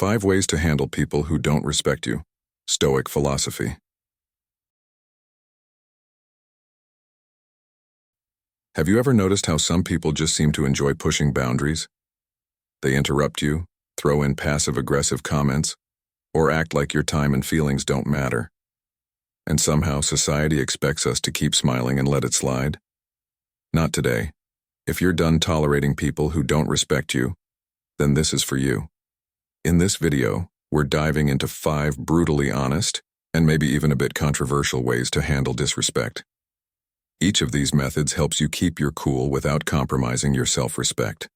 5 ways to handle people who don't respect you. Stoic philosophy. Have you ever noticed how some people just seem to enjoy pushing boundaries? They interrupt you, throw in passive-aggressive comments, or act like your time and feelings don't matter. And somehow society expects us to keep smiling and let it slide? Not today. If you're done tolerating people who don't respect you, then this is for you. In this video, we're diving into 5 brutally honest, and maybe even a bit controversial ways to handle disrespect. Each of these methods helps you keep your cool without compromising your self-respect.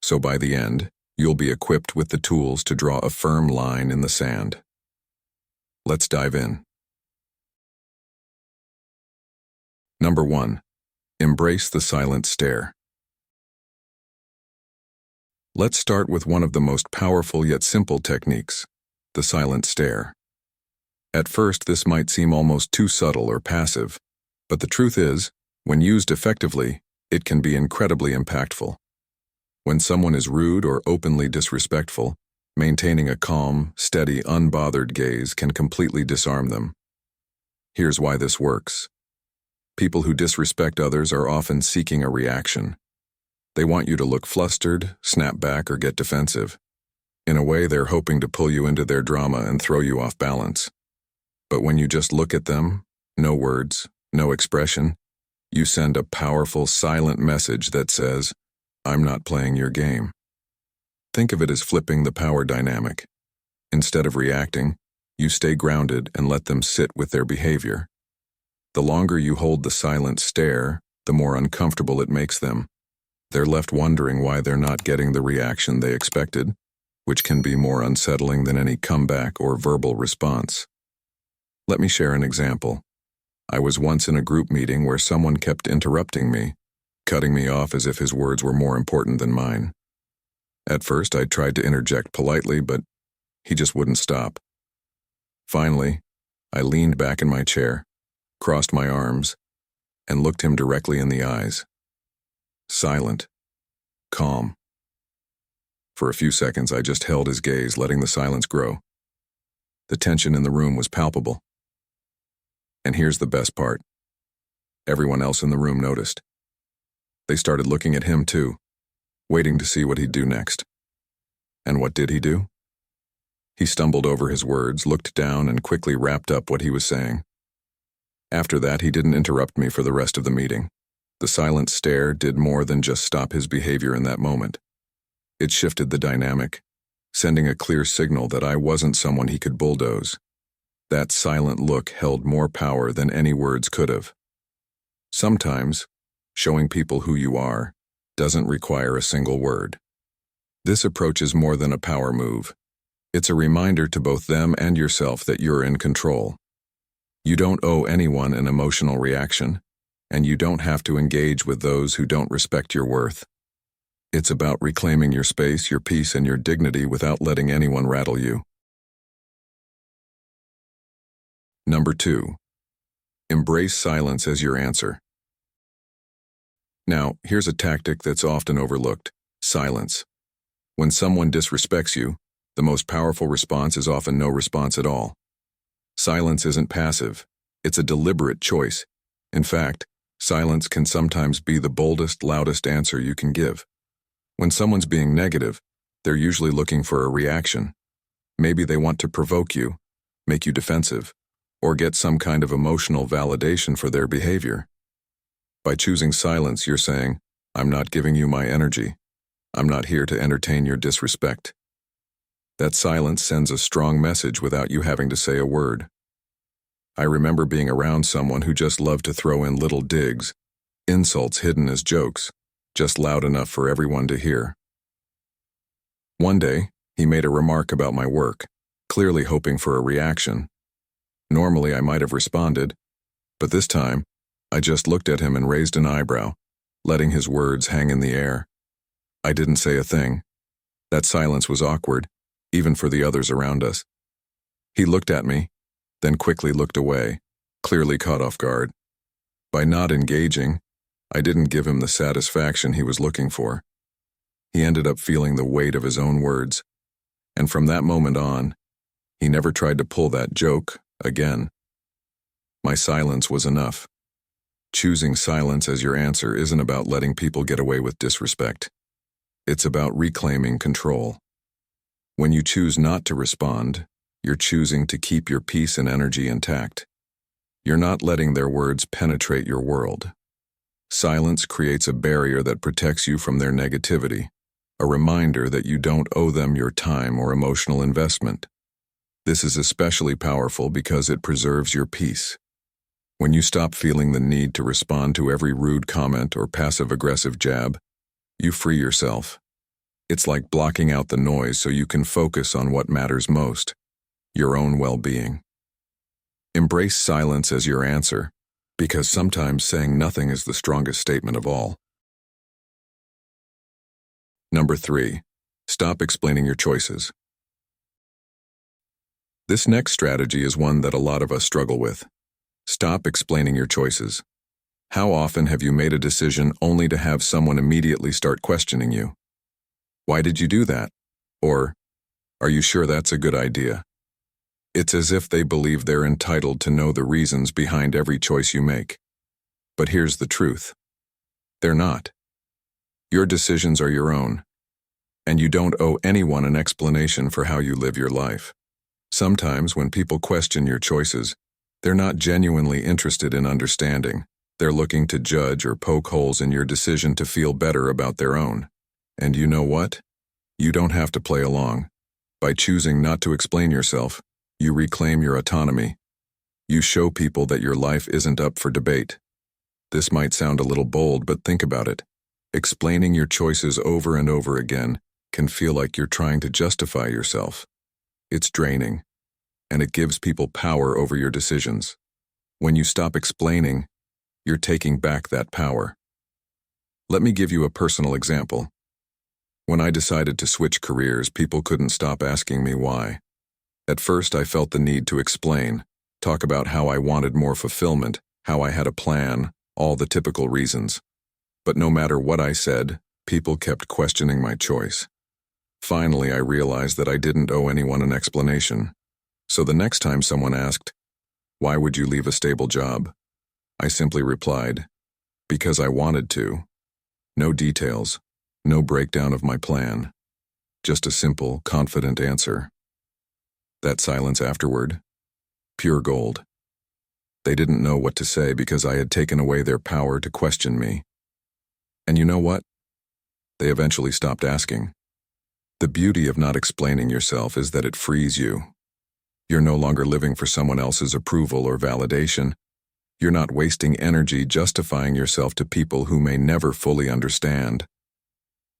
So by the end, you'll be equipped with the tools to draw a firm line in the sand. Let's dive in. Number 1. Embrace the silent stare. Let's start with one of the most powerful yet simple techniques, the silent stare. At first, this might seem almost too subtle or passive, but the truth is, when used effectively, it can be incredibly impactful. When someone is rude or openly disrespectful, maintaining a calm, steady, unbothered gaze can completely disarm them. Here's why this works. People who disrespect others are often seeking a reaction. They want you to look flustered, snap back, or get defensive. In a way, they're hoping to pull you into their drama and throw you off balance. But when you just look at them, no words, no expression, you send a powerful, silent message that says, "I'm not playing your game." Think of it as flipping the power dynamic. Instead of reacting, you stay grounded and let them sit with their behavior. The longer you hold the silent stare, the more uncomfortable it makes them. They're left wondering why they're not getting the reaction they expected, which can be more unsettling than any comeback or verbal response. Let me share an example. I was once in a group meeting where someone kept interrupting me, cutting me off as if his words were more important than mine. At first, I tried to interject politely, but he just wouldn't stop. Finally, I leaned back in my chair, crossed my arms, and looked him directly in the eyes. Silent. Calm. For a few seconds, I just held his gaze, letting the silence grow. The tension in the room was palpable. And here's the best part. Everyone else in the room noticed. They started looking at him too, waiting to see what he'd do next. And what did he do? He stumbled over his words, looked down, and quickly wrapped up what he was saying. After that, he didn't interrupt me for the rest of the meeting. The silent stare did more than just stop his behavior in that moment. It shifted the dynamic, sending a clear signal that I wasn't someone he could bulldoze. That silent look held more power than any words could have. Sometimes, showing people who you are doesn't require a single word. This approach is more than a power move. It's a reminder to both them and yourself that you're in control. You don't owe anyone an emotional reaction, and you don't have to engage with those who don't respect your worth. It's about reclaiming your space, your peace, and your dignity without letting anyone rattle you. Number 2. Embrace silence as your answer. Now, here's a tactic that's often overlooked: silence. When someone disrespects you, the most powerful response is often no response at all. Silence isn't passive. It's a deliberate choice. In fact, silence can sometimes be the boldest, loudest answer you can give. When someone's being negative, they're usually looking for a reaction. Maybe they want to provoke you, make you defensive, or get some kind of emotional validation for their behavior. By choosing silence, you're saying, "I'm not giving you my energy. I'm not here to entertain your disrespect." That silence sends a strong message without you having to say a word. I remember being around someone who just loved to throw in little digs, insults hidden as jokes, just loud enough for everyone to hear. One day, he made a remark about my work, clearly hoping for a reaction. Normally, I might have responded, but this time, I just looked at him and raised an eyebrow, letting his words hang in the air. I didn't say a thing. That silence was awkward, even for the others around us. He looked at me, then quickly looked away, clearly caught off guard. By not engaging, I didn't give him the satisfaction he was looking for. He ended up feeling the weight of his own words. And from that moment on, he never tried to pull that joke again. My silence was enough. Choosing silence as your answer isn't about letting people get away with disrespect. It's about reclaiming control. When you choose not to respond, you're choosing to keep your peace and energy intact. You're not letting their words penetrate your world. Silence creates a barrier that protects you from their negativity, a reminder that you don't owe them your time or emotional investment. This is especially powerful because it preserves your peace. When you stop feeling the need to respond to every rude comment or passive-aggressive jab, you free yourself. It's like blocking out the noise so you can focus on what matters most, your own well-being. Embrace silence as your answer, because sometimes saying nothing is the strongest statement of all. Number 3, stop explaining your choices. This next strategy is one that a lot of us struggle with. Stop explaining your choices. How often have you made a decision only to have someone immediately start questioning you? Why did you do that? Or, are you sure that's a good idea? It's as if they believe they're entitled to know the reasons behind every choice you make. But here's the truth. They're not. Your decisions are your own, and you don't owe anyone an explanation for how you live your life. Sometimes when people question your choices, they're not genuinely interested in understanding. They're looking to judge or poke holes in your decision to feel better about their own. And you know what? You don't have to play along. By choosing not to explain yourself, you reclaim your autonomy. You show people that your life isn't up for debate. This might sound a little bold, but think about it. Explaining your choices over and over again can feel like you're trying to justify yourself. It's draining, and it gives people power over your decisions. When you stop explaining, you're taking back that power. Let me give you a personal example. When I decided to switch careers, people couldn't stop asking me why. At first, I felt the need to explain, talk about how I wanted more fulfillment, how I had a plan, all the typical reasons. But no matter what I said, people kept questioning my choice. Finally, I realized that I didn't owe anyone an explanation. So the next time someone asked, "Why would you leave a stable job?" I simply replied, "Because I wanted to." No details. No breakdown of my plan. Just a simple, confident answer. That silence afterward, pure gold. They didn't know what to say because I had taken away their power to question me. And you know what? They eventually stopped asking. The beauty of not explaining yourself is that it frees you. You're no longer living for someone else's approval or validation. You're not wasting energy justifying yourself to people who may never fully understand.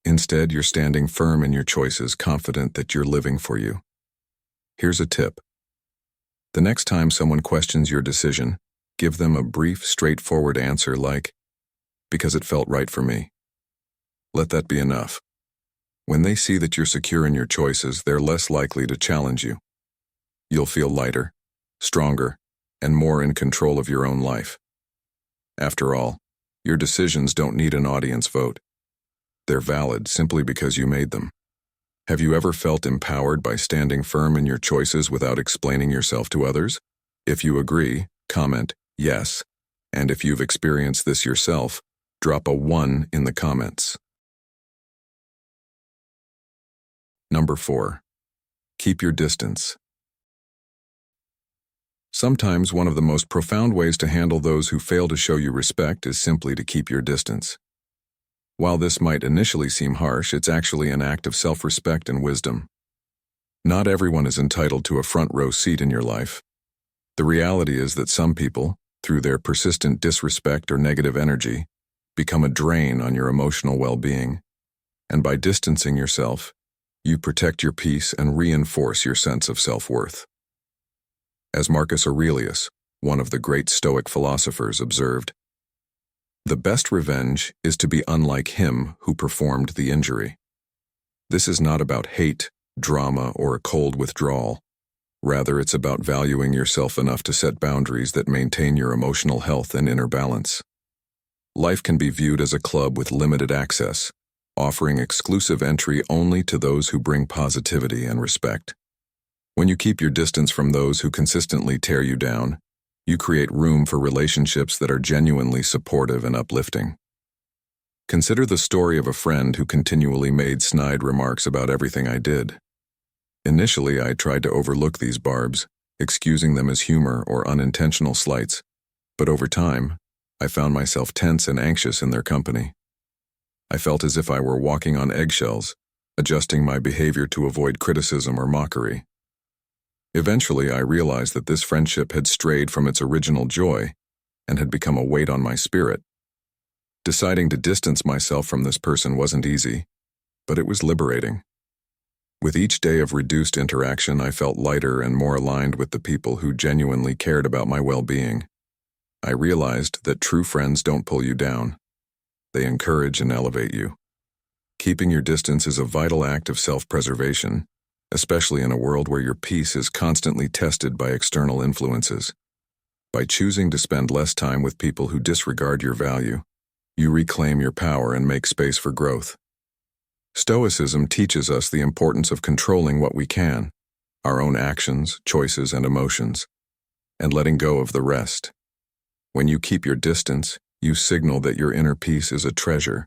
Instead, you're standing firm in your choices, confident that you're living for you. Here's a tip. The next time someone questions your decision, give them a brief, straightforward answer like, "Because it felt right for me." Let that be enough. When they see that you're secure in your choices, they're less likely to challenge you. You'll feel lighter, stronger, and more in control of your own life. After all, your decisions don't need an audience vote. They're valid simply because you made them. Have you ever felt empowered by standing firm in your choices without explaining yourself to others? If you agree, comment yes, and if you've experienced this yourself, drop a 1 in the comments. Number 4. Keep your distance. Sometimes one of the most profound ways to handle those who fail to show you respect is simply to keep your distance. While this might initially seem harsh, it's actually an act of self-respect and wisdom. Not everyone is entitled to a front-row seat in your life. The reality is that some people, through their persistent disrespect or negative energy, become a drain on your emotional well-being. And by distancing yourself, you protect your peace and reinforce your sense of self-worth. As Marcus Aurelius, one of the great Stoic philosophers, observed, "The best revenge is to be unlike him who performed the injury." This is not about hate, drama, or a cold withdrawal. Rather, it's about valuing yourself enough to set boundaries that maintain your emotional health and inner balance. Life can be viewed as a club with limited access, offering exclusive entry only to those who bring positivity and respect. When you keep your distance from those who consistently tear you down, you create room for relationships that are genuinely supportive and uplifting. Consider the story of a friend who continually made snide remarks about everything I did. Initially, I tried to overlook these barbs, excusing them as humor or unintentional slights, but over time, I found myself tense and anxious in their company. I felt as if I were walking on eggshells, adjusting my behavior to avoid criticism or mockery. Eventually, I realized that this friendship had strayed from its original joy and had become a weight on my spirit. Deciding to distance myself from this person wasn't easy, but it was liberating. With each day of reduced interaction, I felt lighter and more aligned with the people who genuinely cared about my well-being. I realized that true friends don't pull you down. They encourage and elevate you. Keeping your distance is a vital act of self-preservation, especially in a world where your peace is constantly tested by external influences. By choosing to spend less time with people who disregard your value, you reclaim your power and make space for growth. Stoicism teaches us the importance of controlling what we can, our own actions, choices, and emotions, and letting go of the rest. When you keep your distance, you signal that your inner peace is a treasure,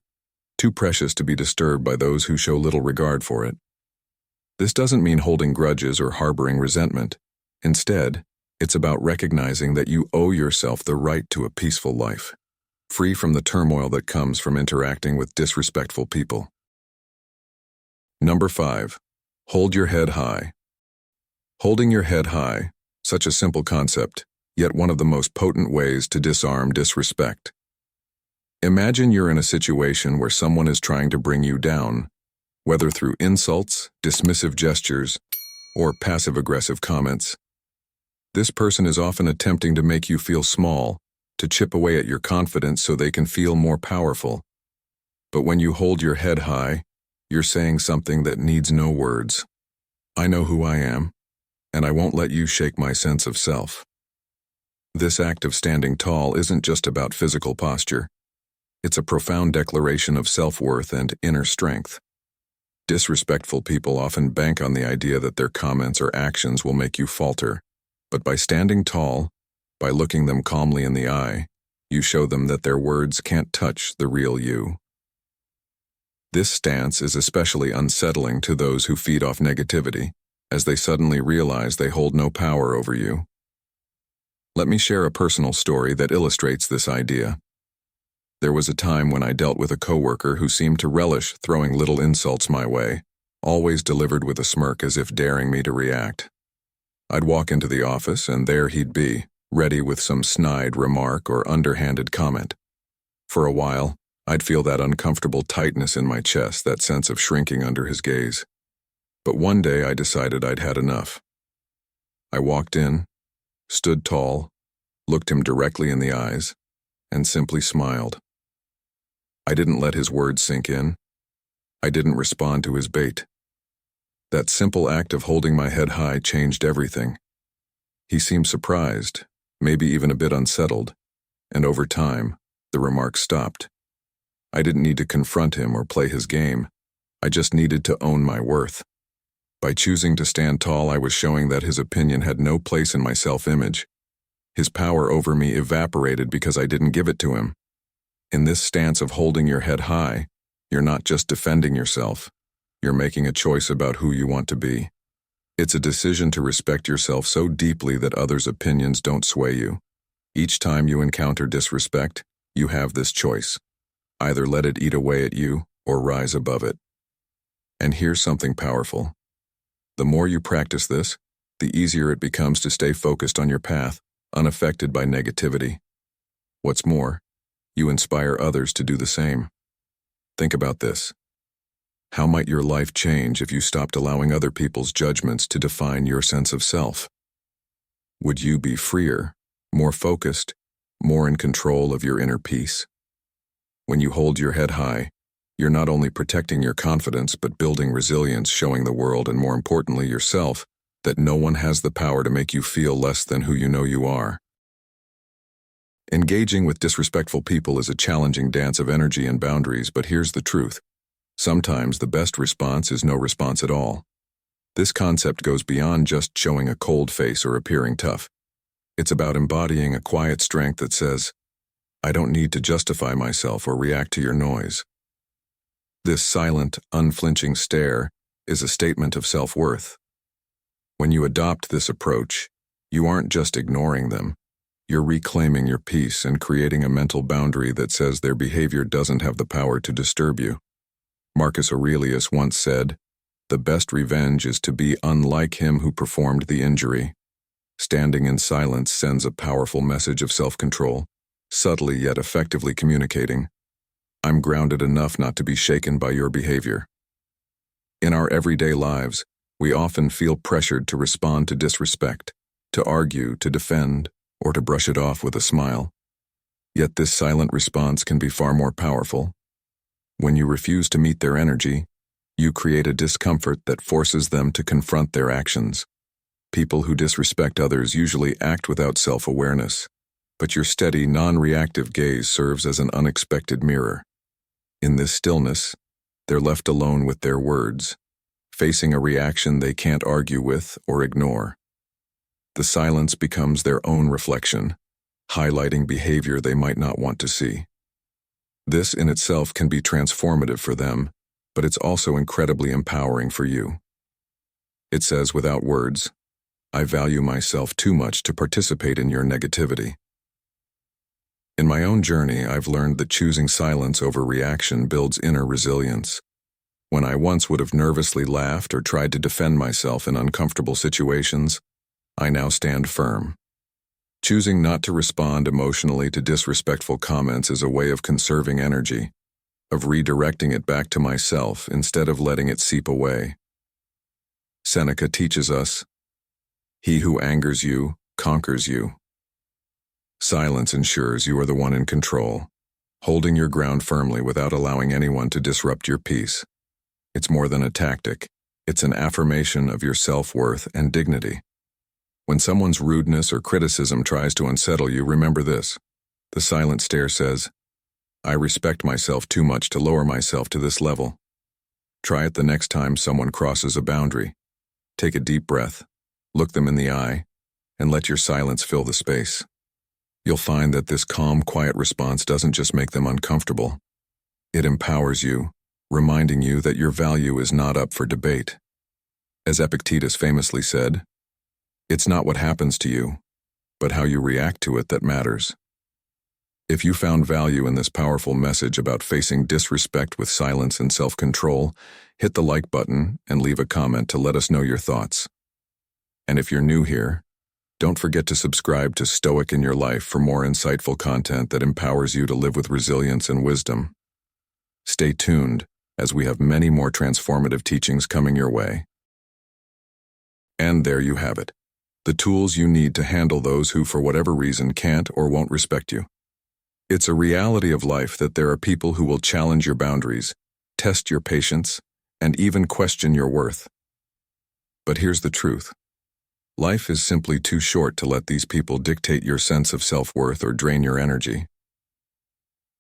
too precious to be disturbed by those who show little regard for it. This doesn't mean holding grudges or harboring resentment. Instead, it's about recognizing that you owe yourself the right to a peaceful life, free from the turmoil that comes from interacting with disrespectful people. Number 5. Hold your head high. Holding your head high, such a simple concept, yet one of the most potent ways to disarm disrespect. Imagine you're in a situation where someone is trying to bring you down, whether through insults, dismissive gestures, or passive-aggressive comments. This person is often attempting to make you feel small, to chip away at your confidence so they can feel more powerful. But when you hold your head high, you're saying something that needs no words. I know who I am, and I won't let you shake my sense of self. This act of standing tall isn't just about physical posture. It's a profound declaration of self-worth and inner strength. Disrespectful people often bank on the idea that their comments or actions will make you falter, but by standing tall, by looking them calmly in the eye, you show them that their words can't touch the real you. This stance is especially unsettling to those who feed off negativity, as they suddenly realize they hold no power over you. Let me share a personal story that illustrates this idea. There was a time when I dealt with a coworker who seemed to relish throwing little insults my way, always delivered with a smirk as if daring me to react. I'd walk into the office, and there he'd be, ready with some snide remark or underhanded comment. For a while, I'd feel that uncomfortable tightness in my chest, that sense of shrinking under his gaze. But one day I decided I'd had enough. I walked in, stood tall, looked him directly in the eyes, and simply smiled. I didn't let his words sink in. I didn't respond to his bait. That simple act of holding my head high changed everything. He seemed surprised, maybe even a bit unsettled, and over time, the remarks stopped. I didn't need to confront him or play his game. I just needed to own my worth. By choosing to stand tall, I was showing that his opinion had no place in my self-image. His power over me evaporated because I didn't give it to him. In this stance of holding your head high, you're not just defending yourself. You're making a choice about who you want to be. It's a decision to respect yourself so deeply that others' opinions don't sway you. Each time you encounter disrespect, you have this choice. Either let it eat away at you or rise above it. And here's something powerful. The more you practice this, the easier it becomes to stay focused on your path, unaffected by negativity. What's more, you inspire others to do the same. Think about this. How might your life change if you stopped allowing other people's judgments to define your sense of self? Would you be freer, more focused, more in control of your inner peace? When you hold your head high, you're not only protecting your confidence but building resilience, showing the world and more importantly yourself that no one has the power to make you feel less than who you know you are. Engaging with disrespectful people is a challenging dance of energy and boundaries, but here's the truth. Sometimes the best response is no response at all. This concept goes beyond just showing a cold face or appearing tough. It's about embodying a quiet strength that says, I don't need to justify myself or react to your noise. This silent, unflinching stare is a statement of self-worth. When you adopt this approach, you aren't just ignoring them. You're reclaiming your peace and creating a mental boundary that says their behavior doesn't have the power to disturb you. Marcus Aurelius once said, "The best revenge is to be unlike him who performed the injury." Standing in silence sends a powerful message of self-control, subtly yet effectively communicating, I'm grounded enough not to be shaken by your behavior. In our everyday lives, we often feel pressured to respond to disrespect, to argue, to defend, or to brush it off with a smile. Yet this silent response can be far more powerful. When you refuse to meet their energy, you create a discomfort that forces them to confront their actions. People who disrespect others usually act without self-awareness, but your steady, non-reactive gaze serves as an unexpected mirror. In this stillness, they're left alone with their words, facing a reaction they can't argue with or ignore. The silence becomes their own reflection, highlighting behavior they might not want to see. This in itself can be transformative for them, but it's also incredibly empowering for you. It says without words, I value myself too much to participate in your negativity. In my own journey, I've learned that choosing silence over reaction builds inner resilience. When I once would have nervously laughed or tried to defend myself in uncomfortable situations, I now stand firm. Choosing not to respond emotionally to disrespectful comments is a way of conserving energy, of redirecting it back to myself instead of letting it seep away. Seneca teaches us, he who angers you, conquers you. Silence ensures you are the one in control, holding your ground firmly without allowing anyone to disrupt your peace. It's more than a tactic, it's an affirmation of your self-worth and dignity. When someone's rudeness or criticism tries to unsettle you, remember this. The silent stare says, I respect myself too much to lower myself to this level. Try it the next time someone crosses a boundary. Take a deep breath, look them in the eye, and let your silence fill the space. You'll find that this calm, quiet response doesn't just make them uncomfortable. It empowers you, reminding you that your value is not up for debate. As Epictetus famously said, it's not what happens to you, but how you react to it that matters. If you found value in this powerful message about facing disrespect with silence and self-control, hit the like button and leave a comment to let us know your thoughts. And if you're new here, don't forget to subscribe to Stoic in Your Life for more insightful content that empowers you to live with resilience and wisdom. Stay tuned, as we have many more transformative teachings coming your way. And there you have it. The tools you need to handle those who for whatever reason can't or won't respect you. It's a reality of life that there are people who will challenge your boundaries, test your patience, and even question your worth. But here's the truth. Life is simply too short to let these people dictate your sense of self-worth or drain your energy.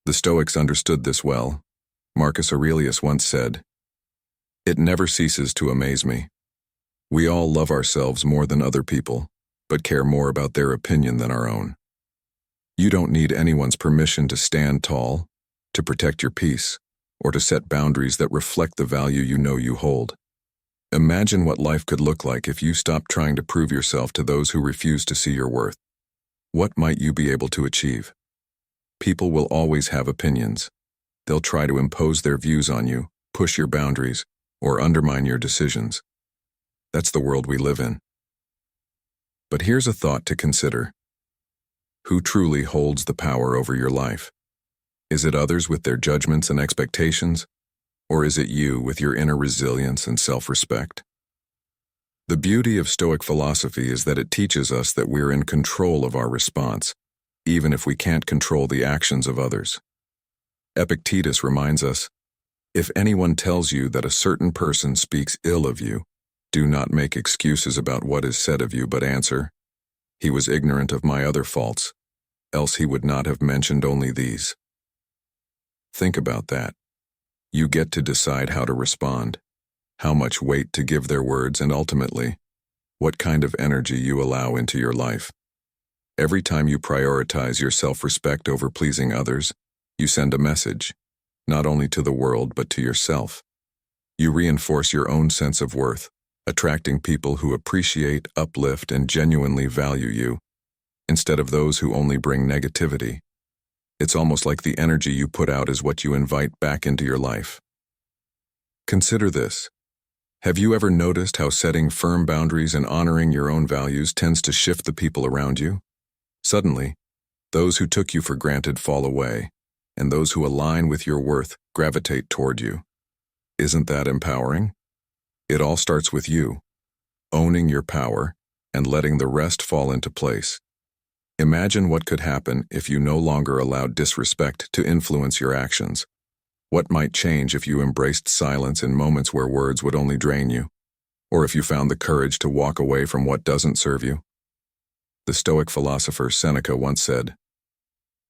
The Stoics understood this well. Marcus Aurelius once said, It never ceases to amaze me. We all love ourselves more than other people, but care more about their opinion than our own. You don't need anyone's permission to stand tall, to protect your peace, or to set boundaries that reflect the value you know you hold. Imagine what life could look like if you stopped trying to prove yourself to those who refuse to see your worth. What might you be able to achieve? People will always have opinions. They'll try to impose their views on you, push your boundaries, or undermine your decisions. That's the world we live in. But here's a thought to consider. Who truly holds the power over your life? Is it others with their judgments and expectations? Or is it you with your inner resilience and self-respect? The beauty of Stoic philosophy is that it teaches us that we're in control of our response, even if we can't control the actions of others. Epictetus reminds us, if anyone tells you that a certain person speaks ill of you, do not make excuses about what is said of you, but answer, he was ignorant of my other faults, else he would not have mentioned only these. Think about that. You get to decide how to respond, how much weight to give their words, and ultimately, what kind of energy you allow into your life. Every time you prioritize your self-respect over pleasing others, you send a message, not only to the world but to yourself. You reinforce your own sense of worth, attracting people who appreciate, uplift, and genuinely value you, instead of those who only bring negativity. It's almost like the energy you put out is what you invite back into your life. Consider this. Have you ever noticed how setting firm boundaries and honoring your own values tends to shift the people around you? Suddenly, those who took you for granted fall away, and those who align with your worth gravitate toward you. Isn't that empowering? It all starts with you, owning your power and letting the rest fall into place. Imagine what could happen if you no longer allowed disrespect to influence your actions. What might change if you embraced silence in moments where words would only drain you, or if you found the courage to walk away from what doesn't serve you? The Stoic philosopher Seneca once said,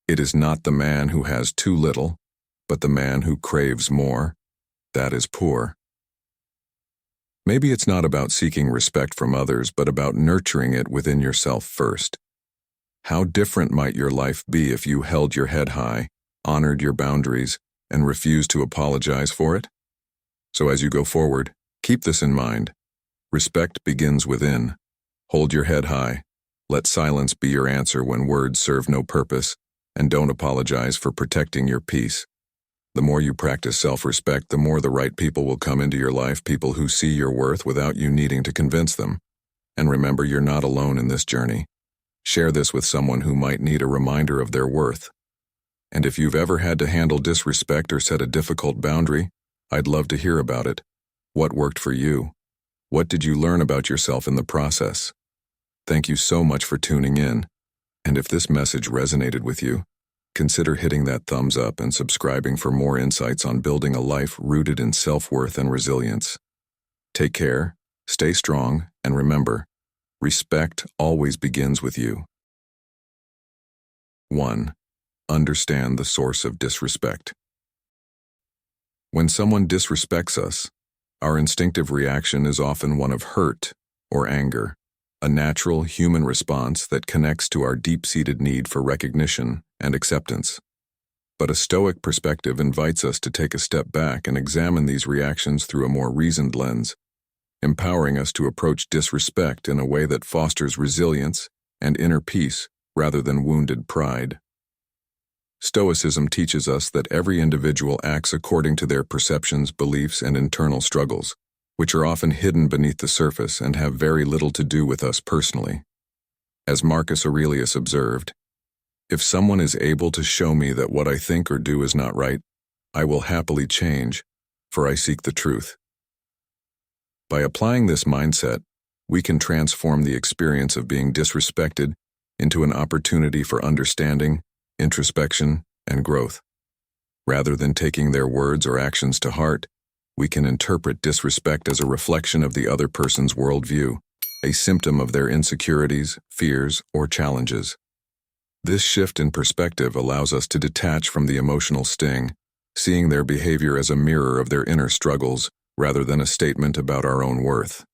"It is not the man who has too little, but the man who craves more, that is poor." Maybe it's not about seeking respect from others, but about nurturing it within yourself first. How different might your life be if you held your head high, honored your boundaries, and refused to apologize for it? So as you go forward, keep this in mind. Respect begins within. Hold your head high. Let silence be your answer when words serve no purpose, and don't apologize for protecting your peace. The more you practice self-respect, the more the right people will come into your life, people who see your worth without you needing to convince them. And remember, you're not alone in this journey. Share this with someone who might need a reminder of their worth. And if you've ever had to handle disrespect or set a difficult boundary, I'd love to hear about it. What worked for you? What did you learn about yourself in the process? Thank you so much for tuning in. And if this message resonated with you, consider hitting that thumbs up and subscribing for more insights on building a life rooted in self-worth and resilience. Take care, stay strong, and remember, respect always begins with you. 1. Understand the source of disrespect. When someone disrespects us, our instinctive reaction is often one of hurt or anger, a natural human response that connects to our deep-seated need for recognition and acceptance. But a Stoic perspective invites us to take a step back and examine these reactions through a more reasoned lens, empowering us to approach disrespect in a way that fosters resilience and inner peace rather than wounded pride. Stoicism teaches us that every individual acts according to their perceptions, beliefs, and internal struggles, which are often hidden beneath the surface and have very little to do with us personally. As Marcus Aurelius observed, "If someone is able to show me that what I think or do is not right, I will happily change, for I seek the truth." By applying this mindset, we can transform the experience of being disrespected into an opportunity for understanding, introspection, and growth. Rather than taking their words or actions to heart, we can interpret disrespect as a reflection of the other person's worldview, a symptom of their insecurities, fears, or challenges. This shift in perspective allows us to detach from the emotional sting, seeing their behavior as a mirror of their inner struggles rather than a statement about our own worth.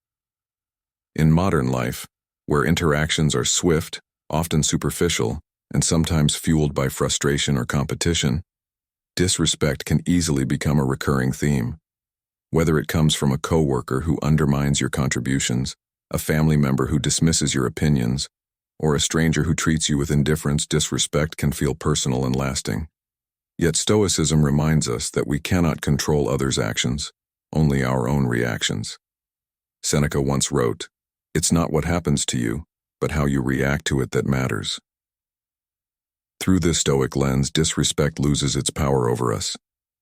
In modern life, where interactions are swift, often superficial, and sometimes fueled by frustration or competition, disrespect can easily become a recurring theme. Whether it comes from a coworker who undermines your contributions, a family member who dismisses your opinions, or a stranger who treats you with indifference, disrespect can feel personal and lasting. Yet Stoicism reminds us that we cannot control others' actions, only our own reactions. Seneca once wrote, "It's not what happens to you, but how you react to it that matters." Through this Stoic lens, disrespect loses its power over us,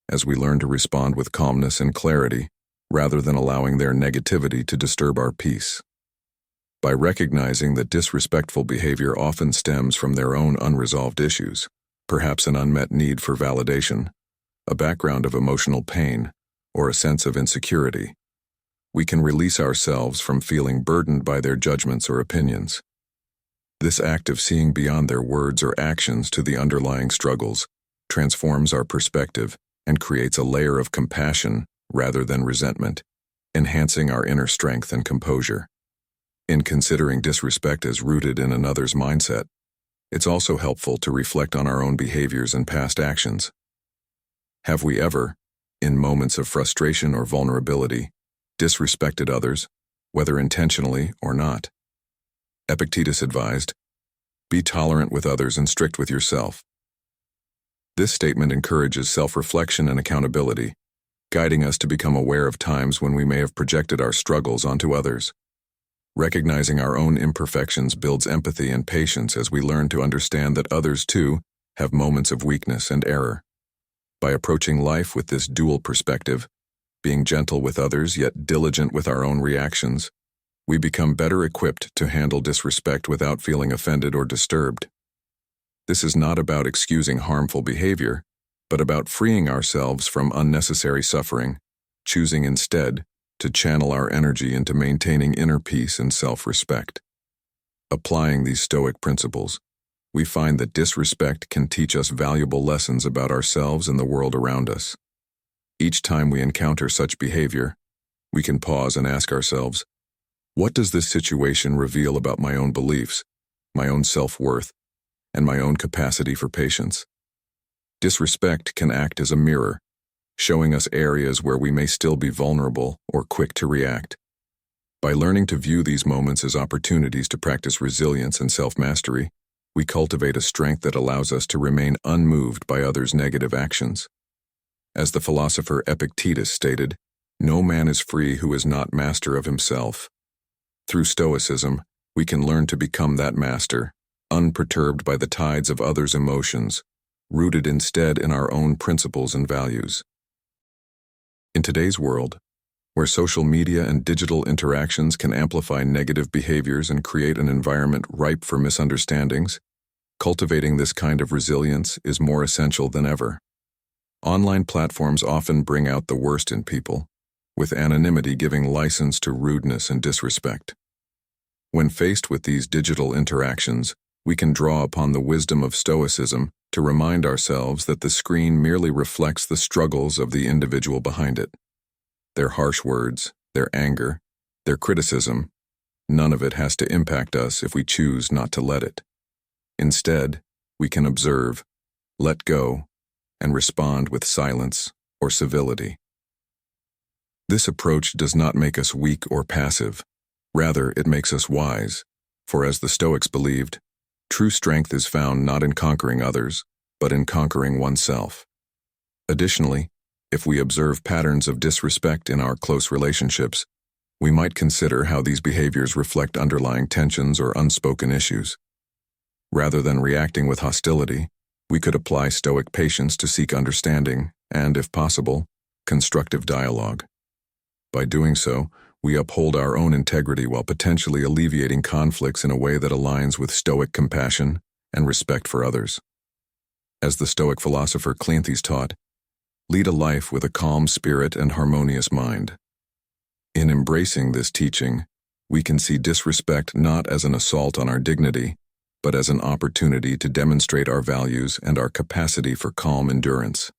as we learn to respond with calmness and clarity, rather than allowing their negativity to disturb our peace. By recognizing that disrespectful behavior often stems from their own unresolved issues, perhaps an unmet need for validation, a background of emotional pain, or a sense of insecurity, we can release ourselves from feeling burdened by their judgments or opinions. This act of seeing beyond their words or actions to the underlying struggles transforms our perspective and creates a layer of compassion rather than resentment, enhancing our inner strength and composure. In considering disrespect as rooted in another's mindset, it's also helpful to reflect on our own behaviors and past actions. Have we ever, in moments of frustration or vulnerability, disrespected others, whether intentionally or not? Epictetus advised, "Be tolerant with others and strict with yourself." This statement encourages self-reflection and accountability, guiding us to become aware of times when we may have projected our struggles onto others. Recognizing our own imperfections builds empathy and patience as we learn to understand that others, too, have moments of weakness and error. By approaching life with this dual perspective, being gentle with others yet diligent with our own reactions, we become better equipped to handle disrespect without feeling offended or disturbed. This is not about excusing harmful behavior, but about freeing ourselves from unnecessary suffering, choosing instead to channel our energy into maintaining inner peace and self-respect. Applying these Stoic principles, we find that disrespect can teach us valuable lessons about ourselves and the world around us. Each time we encounter such behavior, we can pause and ask ourselves, what does this situation reveal about my own beliefs, my own self-worth, and my own capacity for patience? Disrespect can act as a mirror, showing us areas where we may still be vulnerable or quick to react. By learning to view these moments as opportunities to practice resilience and self-mastery, we cultivate a strength that allows us to remain unmoved by others' negative actions. As the philosopher Epictetus stated, "No man is free who is not master of himself." Through Stoicism, we can learn to become that master, unperturbed by the tides of others' emotions, rooted instead in our own principles and values. In today's world, where social media and digital interactions can amplify negative behaviors and create an environment ripe for misunderstandings, cultivating this kind of resilience is more essential than ever. Online platforms often bring out the worst in people, with anonymity giving license to rudeness and disrespect. When faced with these digital interactions, we can draw upon the wisdom of Stoicism to remind ourselves that the screen merely reflects the struggles of the individual behind it. Their harsh words, their anger, their criticism, none of it has to impact us if we choose not to let it. Instead, we can observe, let go, and respond with silence or civility. This approach does not make us weak or passive. Rather, it makes us wise, for as the Stoics believed, true strength is found not in conquering others, but in conquering oneself. Additionally, if we observe patterns of disrespect in our close relationships, we might consider how these behaviors reflect underlying tensions or unspoken issues. Rather than reacting with hostility, we could apply Stoic patience to seek understanding and, if possible, constructive dialogue. By doing so, we uphold our own integrity while potentially alleviating conflicts in a way that aligns with Stoic compassion and respect for others. As the Stoic philosopher Cleanthes taught, lead a life with a calm spirit and harmonious mind. In embracing this teaching, we can see disrespect not as an assault on our dignity, but as an opportunity to demonstrate our values and our capacity for calm endurance.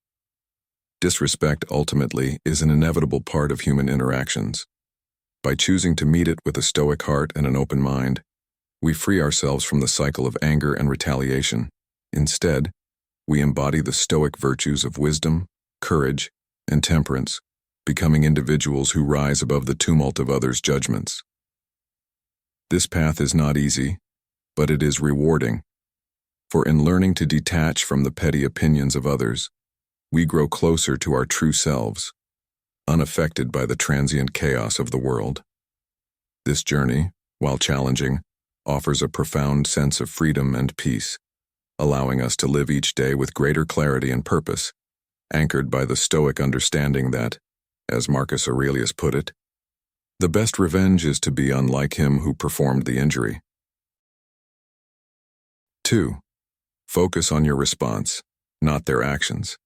Disrespect, ultimately, is an inevitable part of human interactions. By choosing to meet it with a Stoic heart and an open mind, we free ourselves from the cycle of anger and retaliation. Instead, we embody the Stoic virtues of wisdom, courage, and temperance, becoming individuals who rise above the tumult of others' judgments. This path is not easy, but it is rewarding, for in learning to detach from the petty opinions of others, we grow closer to our true selves, unaffected by the transient chaos of the world. This journey, while challenging, offers a profound sense of freedom and peace, allowing us to live each day with greater clarity and purpose, anchored by the Stoic understanding that, as Marcus Aurelius put it, the best revenge is to be unlike him who performed the injury. 2. Focus on your response, not their actions.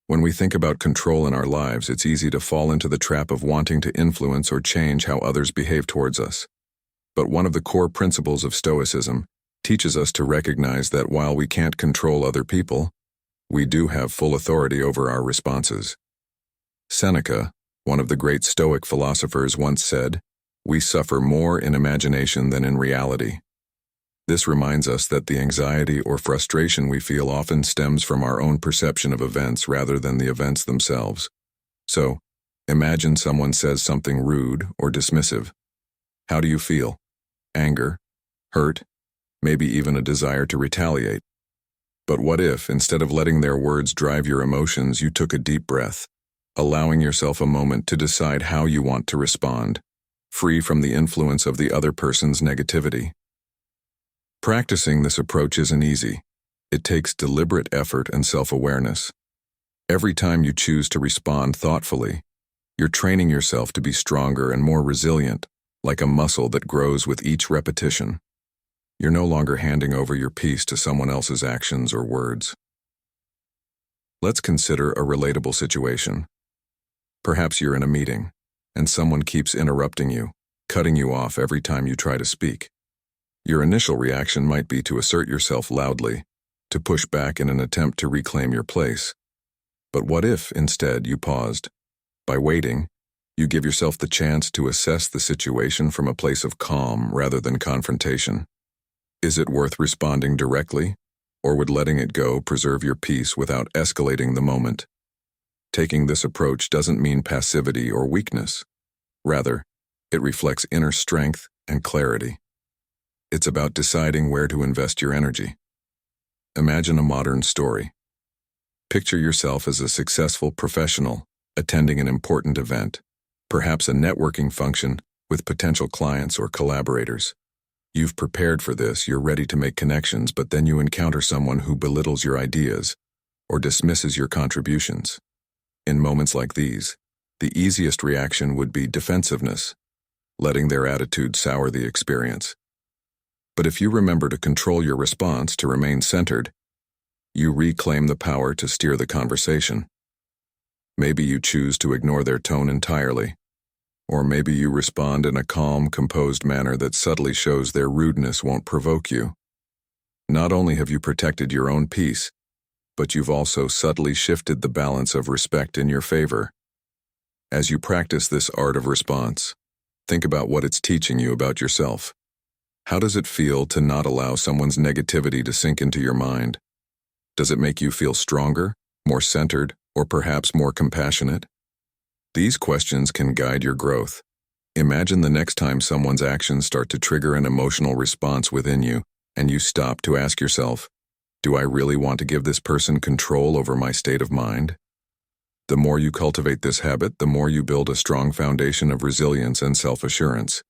When we think about control in our lives, it's easy to fall into the trap of wanting to influence or change how others behave towards us. But one of the core principles of Stoicism teaches us to recognize that while we can't control other people, we do have full authority over our responses. Seneca, one of the great Stoic philosophers, once said, "We suffer more in imagination than in reality." This reminds us that the anxiety or frustration we feel often stems from our own perception of events rather than the events themselves. So, imagine someone says something rude or dismissive. How do you feel? Anger, hurt, maybe even a desire to retaliate. But what if, instead of letting their words drive your emotions, you took a deep breath, allowing yourself a moment to decide how you want to respond, free from the influence of the other person's negativity? Practicing this approach isn't easy. It takes deliberate effort and self-awareness. Every time you choose to respond thoughtfully, you're training yourself to be stronger and more resilient, like a muscle that grows with each repetition. You're no longer handing over your peace to someone else's actions or words. Let's consider a relatable situation. Perhaps you're in a meeting, and someone keeps interrupting you, cutting you off every time you try to speak. Your initial reaction might be to assert yourself loudly, to push back in an attempt to reclaim your place. But what if, instead, you paused? By waiting, you give yourself the chance to assess the situation from a place of calm rather than confrontation. Is it worth responding directly, or would letting it go preserve your peace without escalating the moment? Taking this approach doesn't mean passivity or weakness. Rather, it reflects inner strength and clarity. It's about deciding where to invest your energy. Imagine a modern story. Picture yourself as a successful professional attending an important event, perhaps a networking function with potential clients or collaborators. You've prepared for this, you're ready to make connections, but then you encounter someone who belittles your ideas or dismisses your contributions. In moments like these, the easiest reaction would be defensiveness, letting their attitude sour the experience. But if you remember to control your response to remain centered, you reclaim the power to steer the conversation. Maybe you choose to ignore their tone entirely, or maybe you respond in a calm, composed manner that subtly shows their rudeness won't provoke you. Not only have you protected your own peace, but you've also subtly shifted the balance of respect in your favor. As you practice this art of response, think about what it's teaching you about yourself. How does it feel to not allow someone's negativity to sink into your mind? Does it make you feel stronger, more centered, or perhaps more compassionate? These questions can guide your growth. Imagine the next time someone's actions start to trigger an emotional response within you, and you stop to ask yourself, do I really want to give this person control over my state of mind? The more you cultivate this habit, the more you build a strong foundation of resilience and self-assurance.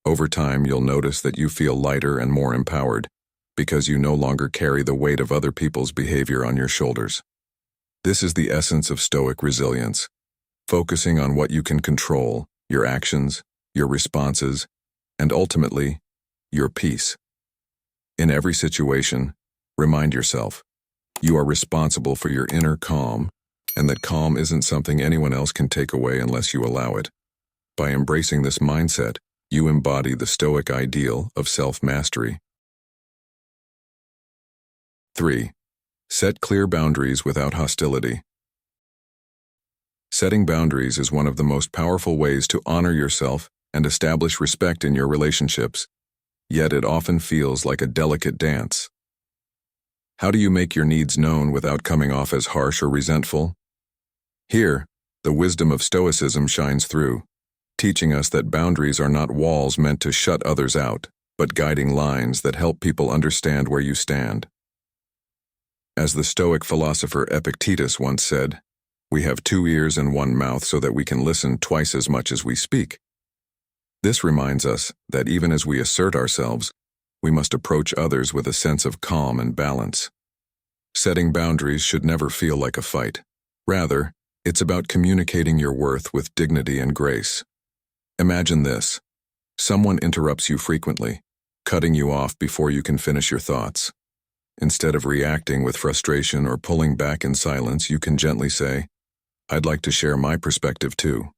Over time, you'll notice that you feel lighter and more empowered, because you no longer carry the weight of other people's behavior on your shoulders. This is the essence of Stoic resilience. Focusing on what you can control, your actions, your responses, and ultimately, your peace. In every situation, remind yourself, you are responsible for your inner calm, and that calm isn't something anyone else can take away unless you allow it. By embracing this mindset, you embody the Stoic ideal of self-mastery. 3. Set clear boundaries without hostility. Setting boundaries is one of the most powerful ways to honor yourself and establish respect in your relationships, yet it often feels like a delicate dance. How do you make your needs known without coming off as harsh or resentful? Here, the wisdom of Stoicism shines through, teaching us that boundaries are not walls meant to shut others out, but guiding lines that help people understand where you stand. As the Stoic philosopher Epictetus once said, we have 2 ears and 1 mouth so that we can listen twice as much as we speak. This reminds us that even as we assert ourselves, we must approach others with a sense of calm and balance. Setting boundaries should never feel like a fight. Rather, it's about communicating your worth with dignity and grace. Imagine this. Someone interrupts you frequently, cutting you off before you can finish your thoughts. Instead of reacting with frustration or pulling back in silence, you can gently say, I'd like to share my perspective too.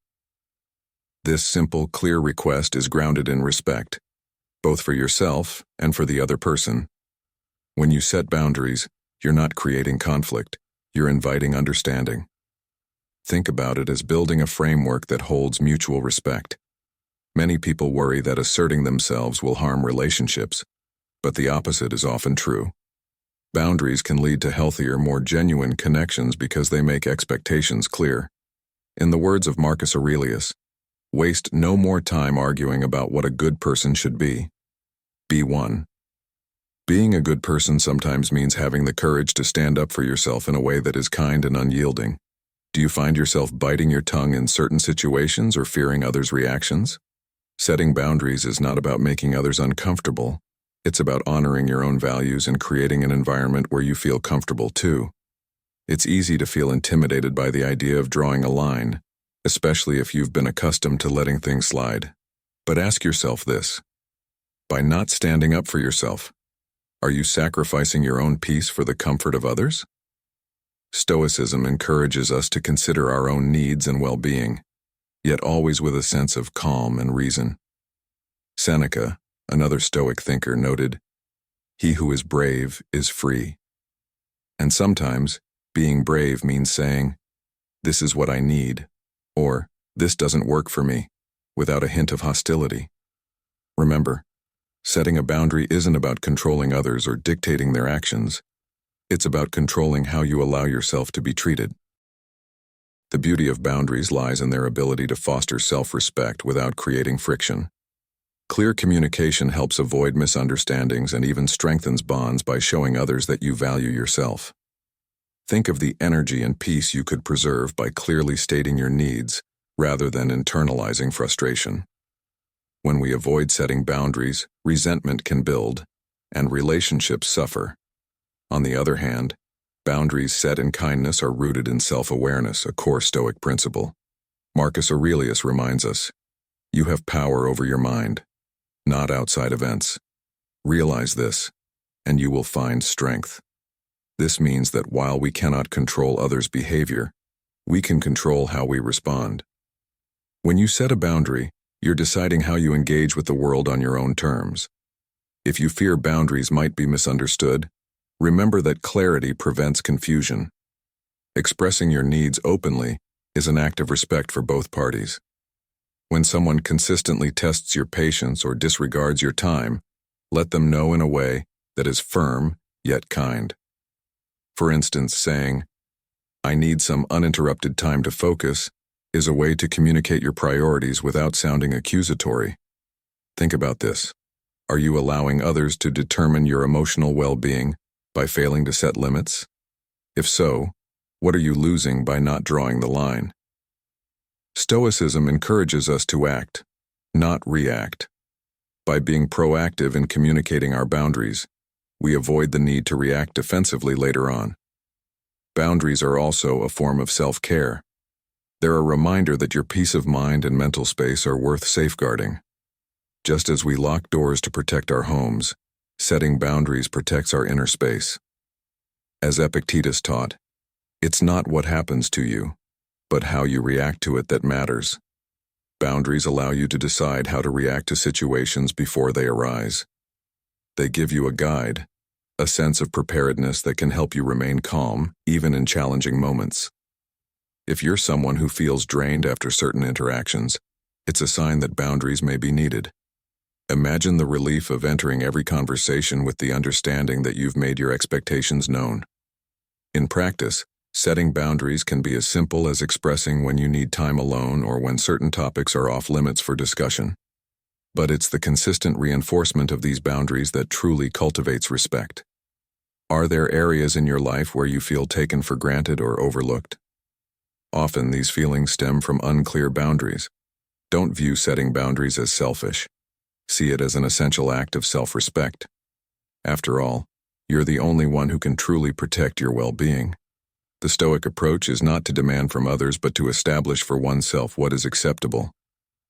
This simple, clear request is grounded in respect, both for yourself and for the other person. When you set boundaries, you're not creating conflict, you're inviting understanding. Think about it as building a framework that holds mutual respect. Many people worry that asserting themselves will harm relationships, but the opposite is often true. Boundaries can lead to healthier, more genuine connections because they make expectations clear. In the words of Marcus Aurelius, waste no more time arguing about what a good person should be. Be one. Being a good person sometimes means having the courage to stand up for yourself in a way that is kind and unyielding. Do you find yourself biting your tongue in certain situations or fearing others' reactions? Setting boundaries is not about making others uncomfortable. It's about honoring your own values and creating an environment where you feel comfortable too. It's easy to feel intimidated by the idea of drawing a line, especially if you've been accustomed to letting things slide. But ask yourself this: by not standing up for yourself, are you sacrificing your own peace for the comfort of others? Stoicism encourages us to consider our own needs and well-being, yet always with a sense of calm and reason. Seneca, another Stoic thinker, noted, "He who is brave is free." And sometimes, being brave means saying, "This is what I need," or "This doesn't work for me," without a hint of hostility. Remember, setting a boundary isn't about controlling others or dictating their actions. It's about controlling how you allow yourself to be treated. The beauty of boundaries lies in their ability to foster self-respect without creating friction. Clear communication helps avoid misunderstandings and even strengthens bonds by showing others that you value yourself. Think of the energy and peace you could preserve by clearly stating your needs rather than internalizing frustration. When we avoid setting boundaries, resentment can build, and relationships suffer. On the other hand, boundaries set in kindness are rooted in self-awareness, a core Stoic principle. Marcus Aurelius reminds us, "You have power over your mind, not outside events. Realize this, and you will find strength." This means that while we cannot control others' behavior, we can control how we respond. When you set a boundary, you're deciding how you engage with the world on your own terms. If you fear boundaries might be misunderstood, remember that clarity prevents confusion. Expressing your needs openly is an act of respect for both parties. When someone consistently tests your patience or disregards your time, let them know in a way that is firm yet kind. For instance, saying, "I need some uninterrupted time to focus," is a way to communicate your priorities without sounding accusatory. Think about this. Are you allowing others to determine your emotional well-being by failing to set limits? If so, what are you losing by not drawing the line? Stoicism encourages us to act, not react. By being proactive in communicating our boundaries, we avoid the need to react defensively later on. Boundaries are also a form of self-care. They're a reminder that your peace of mind and mental space are worth safeguarding. Just as we lock doors to protect our homes, setting boundaries protects our inner space. As Epictetus taught, it's not what happens to you, but how you react to it that matters. Boundaries allow you to decide how to react to situations before they arise. They give you a guide, a sense of preparedness that can help you remain calm, even in challenging moments. If you're someone who feels drained after certain interactions, it's a sign that boundaries may be needed. Imagine the relief of entering every conversation with the understanding that you've made your expectations known. In practice, setting boundaries can be as simple as expressing when you need time alone or when certain topics are off limits for discussion. But it's the consistent reinforcement of these boundaries that truly cultivates respect. Are there areas in your life where you feel taken for granted or overlooked? Often these feelings stem from unclear boundaries. Don't view setting boundaries as selfish. See it as an essential act of self-respect. After all, you're the only one who can truly protect your well-being. The Stoic approach is not to demand from others but to establish for oneself what is acceptable.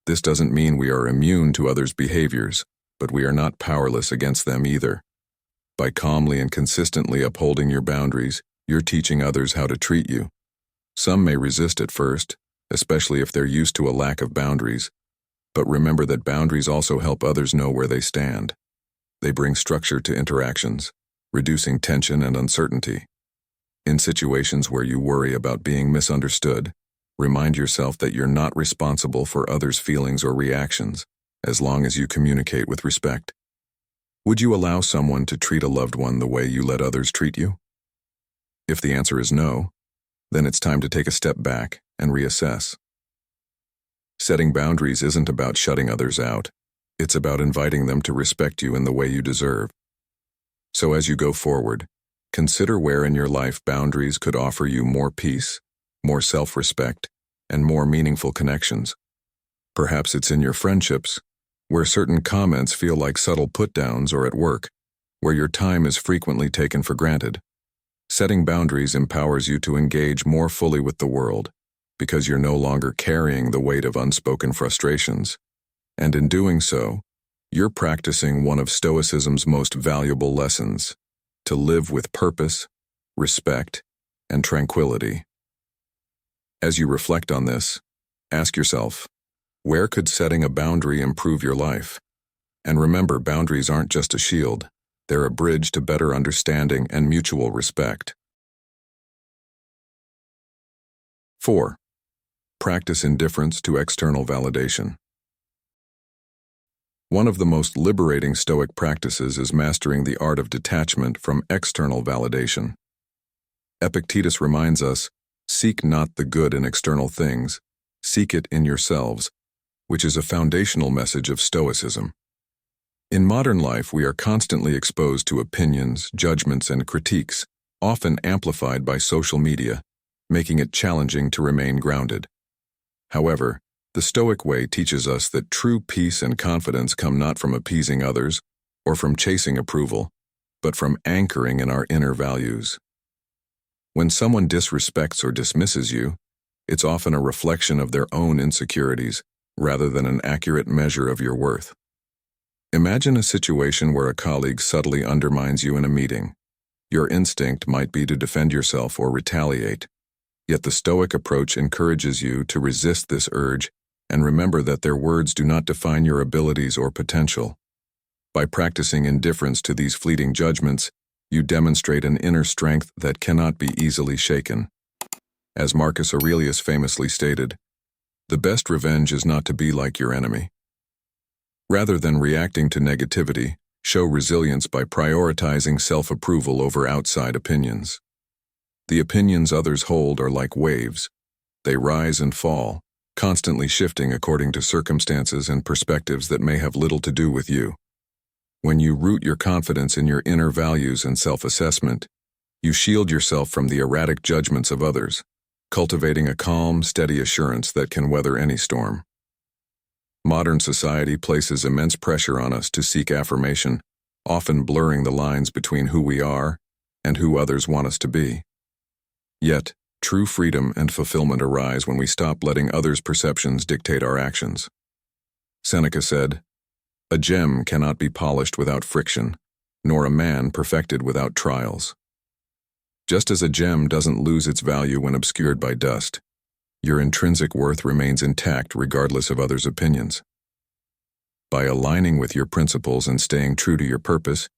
This doesn't mean we are immune to others' behaviors, but we are not powerless against them either. By calmly and consistently upholding your boundaries, you're teaching others how to treat you. Some may resist at first, especially if they're used to a lack of boundaries. But remember that boundaries also help others know where they stand. They bring structure to interactions, reducing tension and uncertainty. In situations where you worry about being misunderstood, remind yourself that you're not responsible for others' feelings or reactions, as long as you communicate with respect. Would you allow someone to treat a loved one the way you let others treat you? If the answer is no, then it's time to take a step back and reassess. Setting boundaries isn't about shutting others out. It's about inviting them to respect you in the way you deserve. So as you go forward, consider where in your life boundaries could offer you more peace, more self-respect, and more meaningful connections. Perhaps it's in your friendships, where certain comments feel like subtle put-downs, or at work, where your time is frequently taken for granted. Setting boundaries empowers you to engage more fully with the world, because you're no longer carrying the weight of unspoken frustrations. And in doing so, you're practicing one of Stoicism's most valuable lessons: to live with purpose, respect, and tranquility. As you reflect on this, ask yourself, where could setting a boundary improve your life? And remember, boundaries aren't just a shield, they're a bridge to better understanding and mutual respect. 4. Practice indifference to external validation. One of the most liberating Stoic practices is mastering the art of detachment from external validation. Epictetus reminds us, "Seek not the good in external things, seek it in yourselves," which is a foundational message of Stoicism. In modern life, we are constantly exposed to opinions, judgments, and critiques, often amplified by social media, making it challenging to remain grounded. However, the Stoic way teaches us that true peace and confidence come not from appeasing others or from chasing approval, but from anchoring in our inner values. When someone disrespects or dismisses you, it's often a reflection of their own insecurities rather than an accurate measure of your worth. Imagine a situation where a colleague subtly undermines you in a meeting. Your instinct might be to defend yourself or retaliate, yet the Stoic approach encourages you to resist this urge and remember that their words do not define your abilities or potential. By practicing indifference to these fleeting judgments, you demonstrate an inner strength that cannot be easily shaken. As Marcus Aurelius famously stated, "The best revenge is not to be like your enemy." Rather than reacting to negativity, show resilience by prioritizing self-approval over outside opinions. The opinions others hold are like waves. They rise and fall, constantly shifting according to circumstances and perspectives that may have little to do with you. When you root your confidence in your inner values and self-assessment, you shield yourself from the erratic judgments of others, cultivating a calm, steady assurance that can weather any storm. Modern society places immense pressure on us to seek affirmation, often blurring the lines between who we are and who others want us to be. Yet, true freedom and fulfillment arise when we stop letting others' perceptions dictate our actions. Seneca said, "A gem cannot be polished without friction, nor a man perfected without trials." Just as a gem doesn't lose its value when obscured by dust, your intrinsic worth remains intact regardless of others' opinions. By aligning with your principles and staying true to your purpose,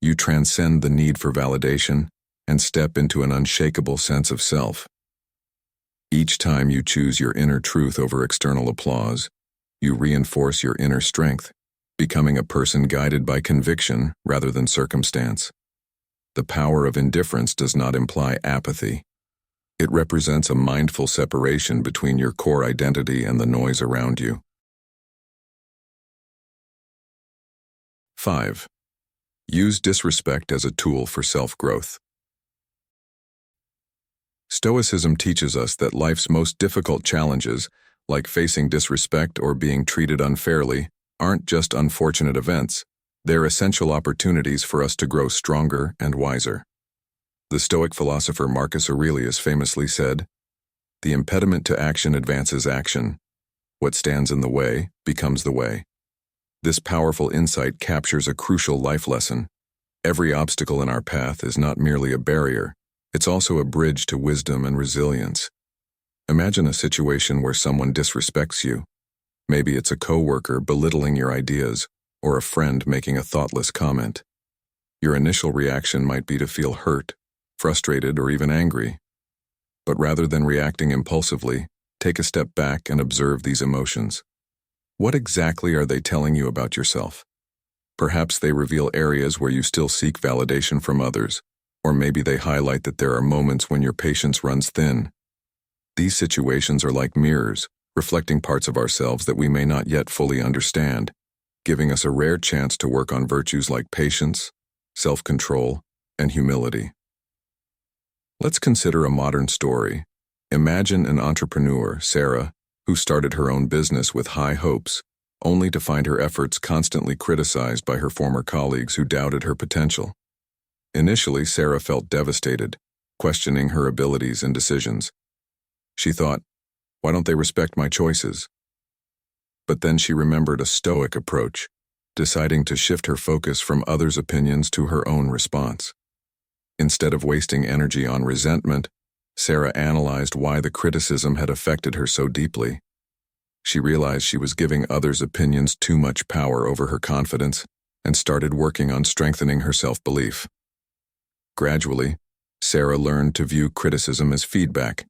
you transcend the need for validation and step into an unshakable sense of self. Each time you choose your inner truth over external applause, you reinforce your inner strength, becoming a person guided by conviction rather than circumstance. The power of indifference does not imply apathy. It represents a mindful separation between your core identity and the noise around you. 5. Use disrespect as a tool for self-growth. Stoicism teaches us that life's most difficult challenges, like facing disrespect or being treated unfairly, aren't just unfortunate events. They're essential opportunities for us to grow stronger and wiser. The Stoic philosopher Marcus Aurelius famously said, "The impediment to action advances action. What stands in the way becomes the way." This powerful insight captures a crucial life lesson. Every obstacle in our path is not merely a barrier, it's also a bridge to wisdom and resilience. Imagine a situation where someone disrespects you. Maybe it's a coworker belittling your ideas, or a friend making a thoughtless comment. Your initial reaction might be to feel hurt, frustrated, or even angry. But rather than reacting impulsively, take a step back and observe these emotions. What exactly are they telling you about yourself? Perhaps they reveal areas where you still seek validation from others, or maybe they highlight that there are moments when your patience runs thin. These situations are like mirrors, reflecting parts of ourselves that we may not yet fully understand, giving us a rare chance to work on virtues like patience, self-control, and humility. Let's consider a modern story. Imagine an entrepreneur, Sarah, who started her own business with high hopes, only to find her efforts constantly criticized by her former colleagues who doubted her potential. Initially, Sarah felt devastated, questioning her abilities and decisions. She thought, "Why don't they respect my choices?" But then she remembered a Stoic approach, deciding to shift her focus from others' opinions to her own response. Instead of wasting energy on resentment, Sarah analyzed why the criticism had affected her so deeply. She realized she was giving others' opinions too much power over her confidence and started working on strengthening her self-belief. Gradually, Sarah learned to view criticism as feedback.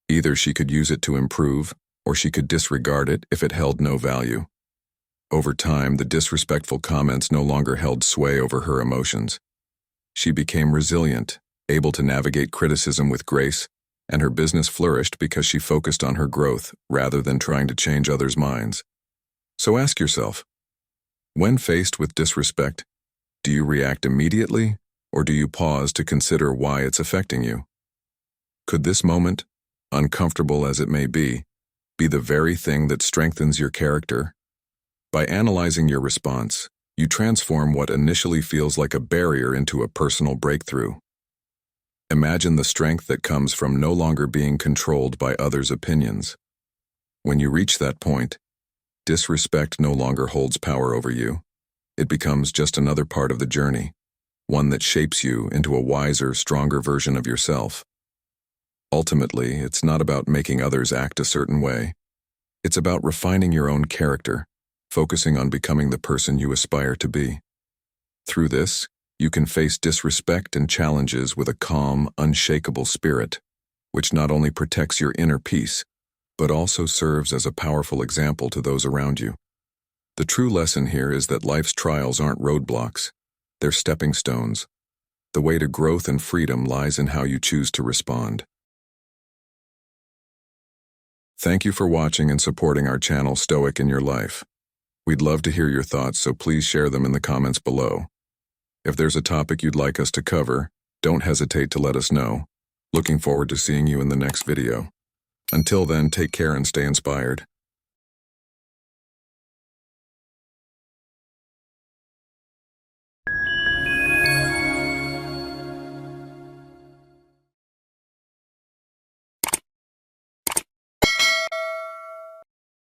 Either she could use it to improve, or she could disregard it if it held no value. Over time, the disrespectful comments no longer held sway over her emotions. She became resilient, able to navigate criticism with grace, and her business flourished because she focused on her growth rather than trying to change others' minds. So ask yourself, when faced with disrespect, do you react immediately, or do you pause to consider why it's affecting you? Could this moment, uncomfortable as it may be the very thing that strengthens your character? By analyzing your response, you transform what initially feels like a barrier into a personal breakthrough. Imagine the strength that comes from no longer being controlled by others' opinions. When you reach that point, disrespect no longer holds power over you. It becomes just another part of the journey, one that shapes you into a wiser, stronger version of yourself. Ultimately, it's not about making others act a certain way. It's about refining your own character, focusing on becoming the person you aspire to be. Through this, you can face disrespect and challenges with a calm, unshakable spirit, which not only protects your inner peace, but also serves as a powerful example to those around you. The true lesson here is that life's trials aren't roadblocks, they're stepping stones. The way to growth and freedom lies in how you choose to respond. Thank you for watching and supporting our channel Stoic in Your Life. We'd love to hear your thoughts, so please share them in the comments below. If there's a topic you'd like us to cover, don't hesitate to let us know. Looking forward to seeing you in the next video. Until then, take care and stay inspired.